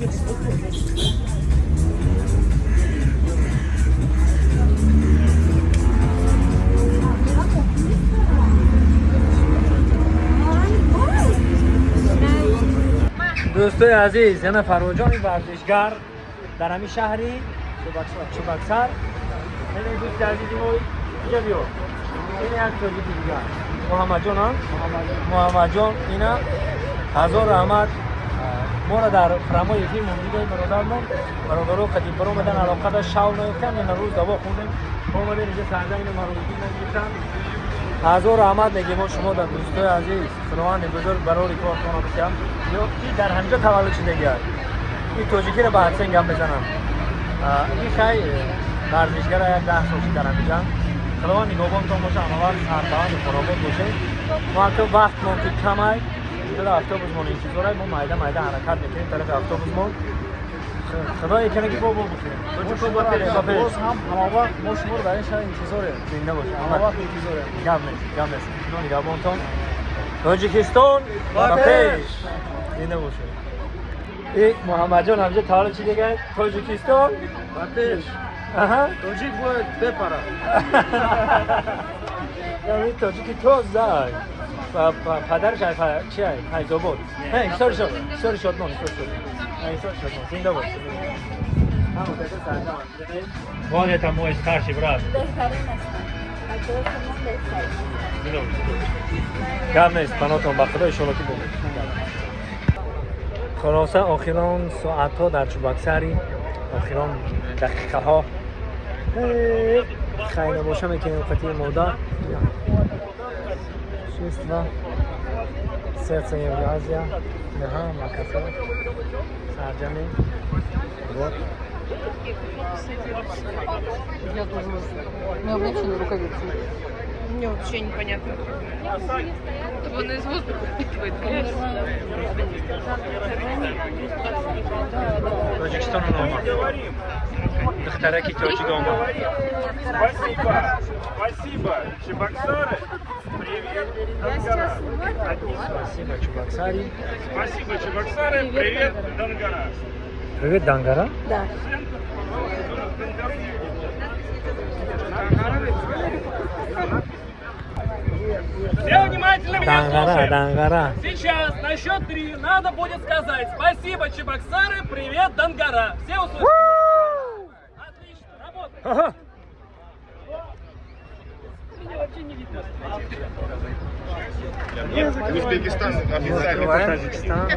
دوستای عزیز، یعنی فروجان ورزشگر در همین شهری چوبکسر. این دوست عزیزی ما اینجا بیاد. این یک توجیه دیگه محمد جان هم محمد جان اینا هزار رحمت ما را در فرمای فیلم دیگه برادرو قدیم برو مدن علاقه داشت شاو نیفتن این روز دوا خوندیم اومدن اینجا سرزمین مروجی نگیرتن. هزار رحمت میگیم ما شما در دوستای عزیز خداوند بزرگ برای کار کنه بسیار یا در همینجا تولد شدگی است. این توجیکی را به حدسنگ هم بزنم. این خیلی ورزشگر یک 10 سالشی در همینجا خداوند نگاهبانتان باشه، همه سربلند خرابات باشه. ما حتی وقت ممکن کمه جلو اتوبوسمون انتظاره ما مایده حرکت میکنیم طرف اتوبوسمون. خدا یکنگی بابا بخیر. تو با باز هم همه وقت ما شما رو در این شهر انتظاره زنده باشه. همه وقت انتظاره. گم نیست. اینا نگاهبانتان تاجیکستان با پیش زنده باشه. این محمد جان همجا تولد چی دیگه؟ تاجیکستان با پیش. تاجیک باید بپره. یعنی تاجیکی توز زای پدرش چی های؟ حیزاباد. ساری شدمان. زنده باشه. همون دیگه سرزمان. واقعیت هم مویز خرشی براد. گم نیست پناهتون با خدا ایشالا که بگید. خلاصه آخران ساعت ها در چوبکسری آخران دقیقه ها خیلی باشه میکنیم قطعی مادر شیست و سرسه یوریازیا نها مکسر سرجمی вот. Я тоже. У меня облачные рукавицы. Мне вообще непонятно. Он из воздуха впитывает грязь. Таджикистан дома. Дохтараки тёчи дома. Спасибо. Чебоксары. Привет. Дангара. Спасибо, Чебоксари. Спасибо, Чебоксары. Привет, Дангара. Привет, Дангара. Да. Все внимательно меня слушают. Дангара. Сейчас на счет 3 надо будет сказать спасибо, Чебоксары, привет, Дангара. Все услышали? Отлично, работаем. Меня вообще не видно. Узбекистан официально. Таджикистан.